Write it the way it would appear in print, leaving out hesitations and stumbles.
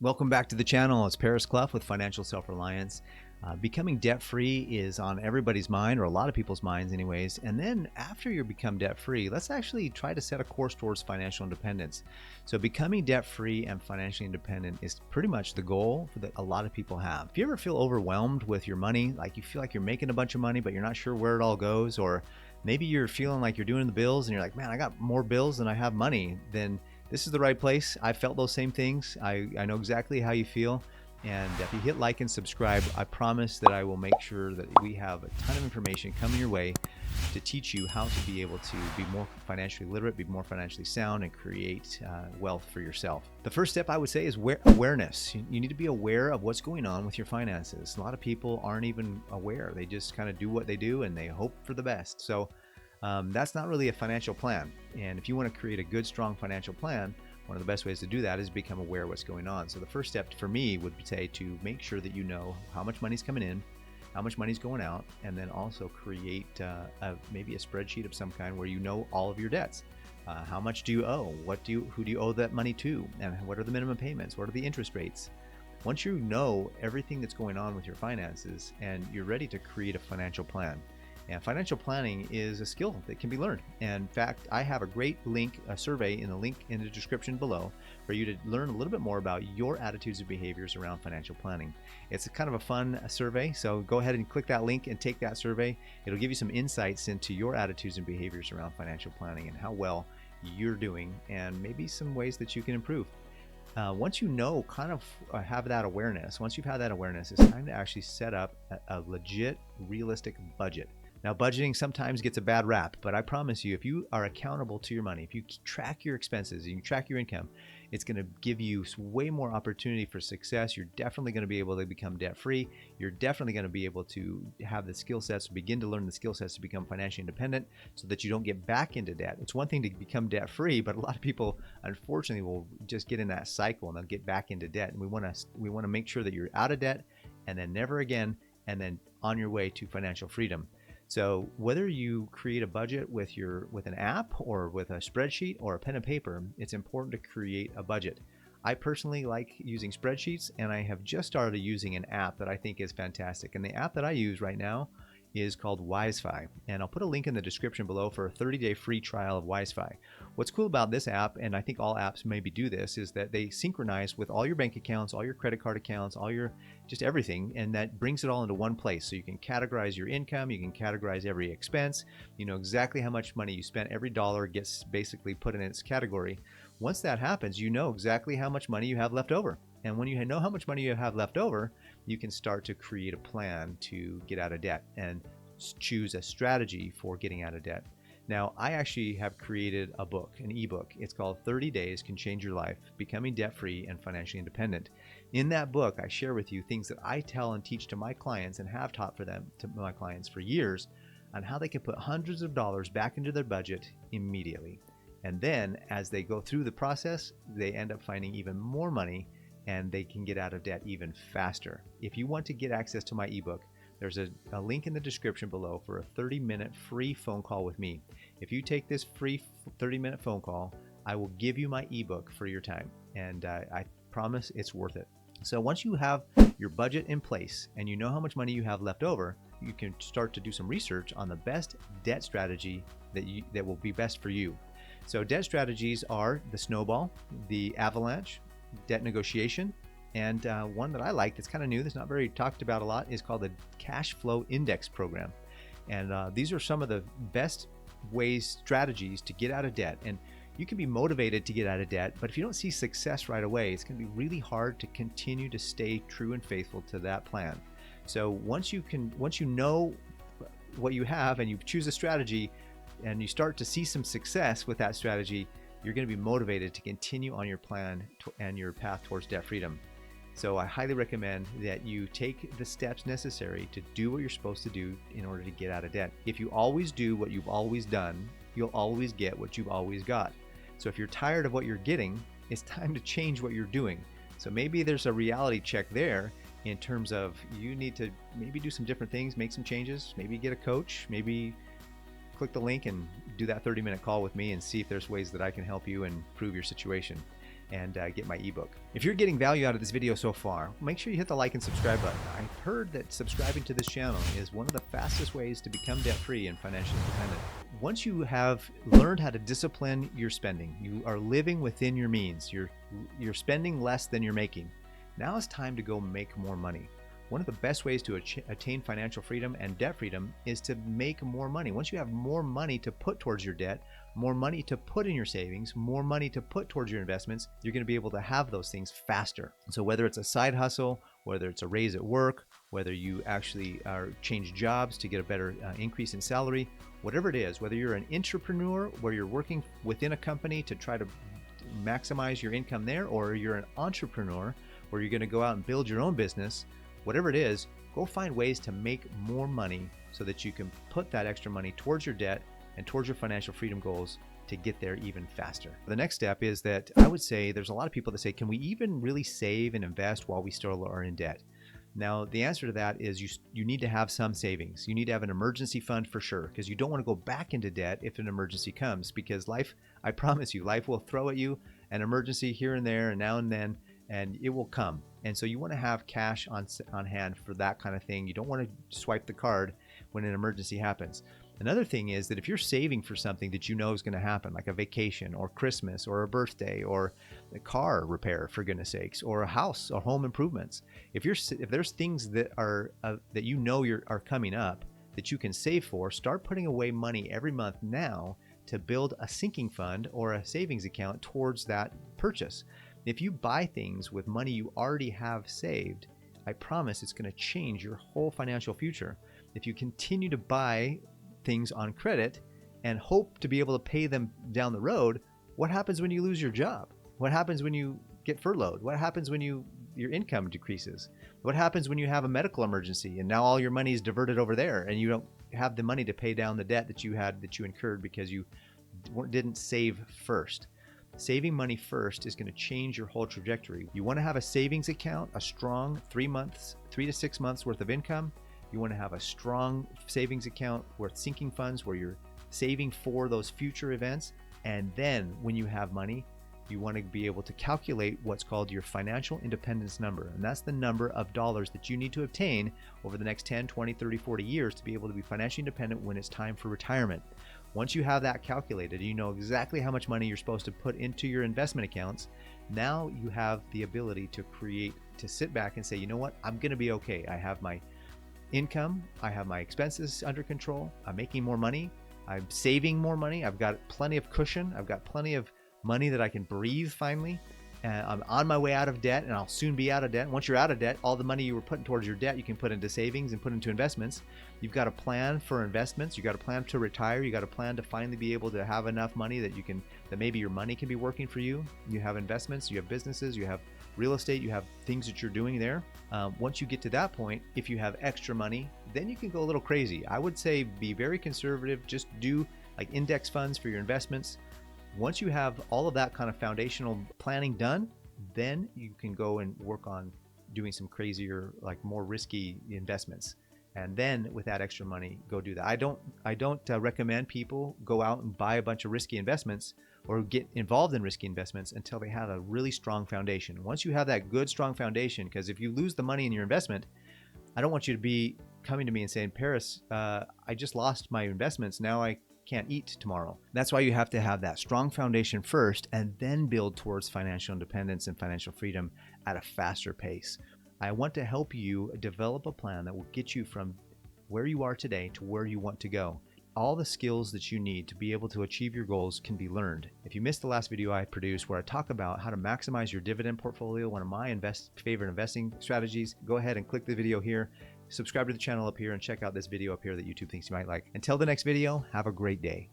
Welcome back to the channel. It's Paris Clough with Financial Self-Reliance. Becoming debt-free is on everybody's mind, or a lot of people's minds anyways. And then after you become debt-free, let's actually try to set a course towards financial independence. So becoming debt-free and financially independent is pretty much the goal that a lot of people have. If you ever feel overwhelmed with your money, like you feel like you're making a bunch of money, but you're not sure where it all goes, or maybe you're feeling like you're doing the bills and you're like, man, I got more bills than I have money, then this is the right place. I felt those same things. I know exactly how you feel. And if you hit like and subscribe, I promise that I will make sure that we have a ton of information coming your way to teach you how to be able to be more financially literate, be more financially sound, and create wealth for yourself. The first step I would say is awareness. You need to be aware of what's going on with your finances. A lot of people aren't even aware. They just kind of do what they do and they hope for the best. So that's not really a financial plan. And if you want to create a good, strong financial plan, one of the best ways to do that is become aware of what's going on. So the first step for me would say to make sure that you know how much money's coming in, how much money's going out, and then also create maybe a spreadsheet of some kind where you know all of your debts. How much do you owe? Who do you owe that money to? And what are the minimum payments? What are the interest rates? Once you know everything that's going on with your finances and you're ready to create a financial plan. And financial planning is a skill that can be learned. And in fact, I have a great link, a survey in the link in the description below for you to learn a little bit more about your attitudes and behaviors around financial planning. It's a kind of a fun survey, so go ahead and click that link and take that survey. It'll give you some insights into your attitudes and behaviors around financial planning and how well you're doing and maybe some ways that you can improve. Once you know, have that awareness, once you've had that awareness, it's time to actually set up a legit, realistic budget. Now, budgeting sometimes gets a bad rap, but I promise you, if you are accountable to your money, if you track your expenses and you track your income, it's going to give you way more opportunity for success. You're definitely going to be able to become debt-free. You're definitely going to be able to have the skill sets, begin to learn the skill sets to become financially independent so that you don't get back into debt. It's one thing to become debt-free, but a lot of people, unfortunately, will just get in that cycle and they'll get back into debt. And we want to make sure that you're out of debt and then never again, and then on your way to financial freedom. So whether you create a budget with an app or with a spreadsheet or a pen and paper, it's important to create a budget. I personally like using spreadsheets, and I have just started using an app that I think is fantastic. And the app that I use right now is called WizeFi, and I'll put a link in the description below for a 30-day free trial of WizeFi. What's cool about this app, and I think all apps maybe do this, is that they synchronize with all your bank accounts, all your credit card accounts, all your just everything, and that brings it all into one place. So you can categorize your income, you can categorize every expense, you know exactly how much money you spent. Every dollar gets basically put in its category. Once that happens, you know exactly how much money you have left over. And when you know how much money you have left over, you can start to create a plan to get out of debt and choose a strategy for getting out of debt. Now, I actually have created a book, an ebook. It's called 30 Days Can Change Your Life, Becoming Debt-Free and Financially Independent. In that book, I share with you things that I tell and teach to my clients and have taught to my clients for years on how they can put hundreds of dollars back into their budget immediately. And then as they go through the process, they end up finding even more money and they can get out of debt even faster. If you want to get access to my ebook, there's a link in the description below for a 30-minute free phone call with me. If you take this free 30-minute phone call, I will give you my ebook for your time, and I promise it's worth it. So once you have your budget in place and you know how much money you have left over, you can start to do some research on the best debt strategy that will be best for you. So debt strategies are the snowball, the avalanche, debt negotiation, and one that I like that's kind of new, that's not very talked about a lot, is called the cash flow index program. And these are some of the best strategies to get out of debt. And you can be motivated to get out of debt, but if you don't see success right away, it's going to be really hard to continue to stay true and faithful to that plan. So once you know what you have and you choose a strategy and you start to see some success with that strategy, you're going to be motivated to continue on your plan and your path towards debt freedom. So I highly recommend that you take the steps necessary to do what you're supposed to do in order to get out of debt. If you always do what you've always done, you'll always get what you've always got. So if you're tired of what you're getting, it's time to change what you're doing. So maybe there's a reality check there in terms of you need to maybe do some different things, make some changes, maybe get a coach, maybe click the link and do that 30-minute call with me and see if there's ways that I can help you and improve your situation. and get my ebook. If you're getting value out of this video so far, make sure you hit the like and subscribe button. I've heard that subscribing to this channel is one of the fastest ways to become debt-free and financially independent. Once you have learned how to discipline your spending, you are living within your means, you're spending less than you're making. Now it's time to go make more money. One of the best ways to attain financial freedom and debt freedom is to make more money. Once you have more money to put towards your debt, more money to put in your savings, more money to put towards your investments, you're going to be able to have those things faster. So whether it's a side hustle, whether it's a raise at work, whether you actually change jobs to get a better increase in salary, whatever it is, whether you're an entrepreneur where you're working within a company to try to maximize your income there, or you're an entrepreneur where you're going to go out and build your own business, whatever it is, go find ways to make more money so that you can put that extra money towards your debt and towards your financial freedom goals to get there even faster. The next step is that I would say there's a lot of people that say, can we even really save and invest while we still are in debt? Now, the answer to that is you need to have some savings. You need to have an emergency fund for sure, because you don't want to go back into debt if an emergency comes, because life, I promise you, life will throw at you an emergency here and there and now and then, and it will come. And so you want to have cash on hand for that kind of thing. You don't want to swipe the card when an emergency happens. Another thing is that if you're saving for something that you know is going to happen, like a vacation or Christmas or a birthday or a car repair, for goodness sakes, or a house or home improvements, if there's things that are that you know are coming up that you can save for, start putting away money every month now to build a sinking fund or a savings account towards that purchase. If you buy things with money you already have saved, I promise it's going to change your whole financial future. If you continue to buy things on credit and hope to be able to pay them down the road, what happens when you lose your job? What happens when you get furloughed? What happens when your income decreases? What happens when you have a medical emergency and now all your money is diverted over there and you don't have the money to pay down the debt that you incurred because you didn't save first? Saving money first is going to change your whole trajectory. You want to have a savings account, a strong 3 to 6 months worth of income. You want to have a strong savings account worth sinking funds where you're saving for those future events. And then when you have money, you want to be able to calculate what's called your financial independence number. And that's the number of dollars that you need to obtain over the next 10, 20, 30, 40 years to be able to be financially independent when it's time for retirement. Once you have that calculated, you know exactly how much money you're supposed to put into your investment accounts. Now you have the ability to sit back and say, you know what, I'm going to be okay. I have my income, I have my expenses under control, I'm making more money, I'm saving more money, I've got plenty of cushion, I've got plenty of money that I can breathe finally, and I'm on my way out of debt, and I'll soon be out of debt. Once you're out of debt, all the money you were putting towards your debt you can put into savings and put into investments. You've got a plan for investments, you've got a plan to retire, you got a plan to finally be able to have enough money that maybe your money can be working for you. You have investments, you have businesses, you have real estate, you have things that you're doing there. Once you get to that point, if you have extra money, then you can go a little crazy. I would say be very conservative, just do like index funds for your investments. Once you have all of that kind of foundational planning done, then you can go and work on doing some crazier, like more risky investments. And then with that extra money, go do that. I don't recommend people go out and buy a bunch of risky investments or get involved in risky investments until they have a really strong foundation. Once you have that good, strong foundation, because if you lose the money in your investment, I don't want you to be coming to me and saying, Paris, I just lost my investments. Now I can't eat tomorrow. That's why you have to have that strong foundation first and then build towards financial independence and financial freedom at a faster pace. I want to help you develop a plan that will get you from where you are today to where you want to go. All the skills that you need to be able to achieve your goals can be learned. If you missed the last video I produced where I talk about how to maximize your dividend portfolio, one of my favorite investing strategies, go ahead and click the video here, subscribe to the channel up here, and check out this video up here that YouTube thinks you might like. Until the next video, have a great day.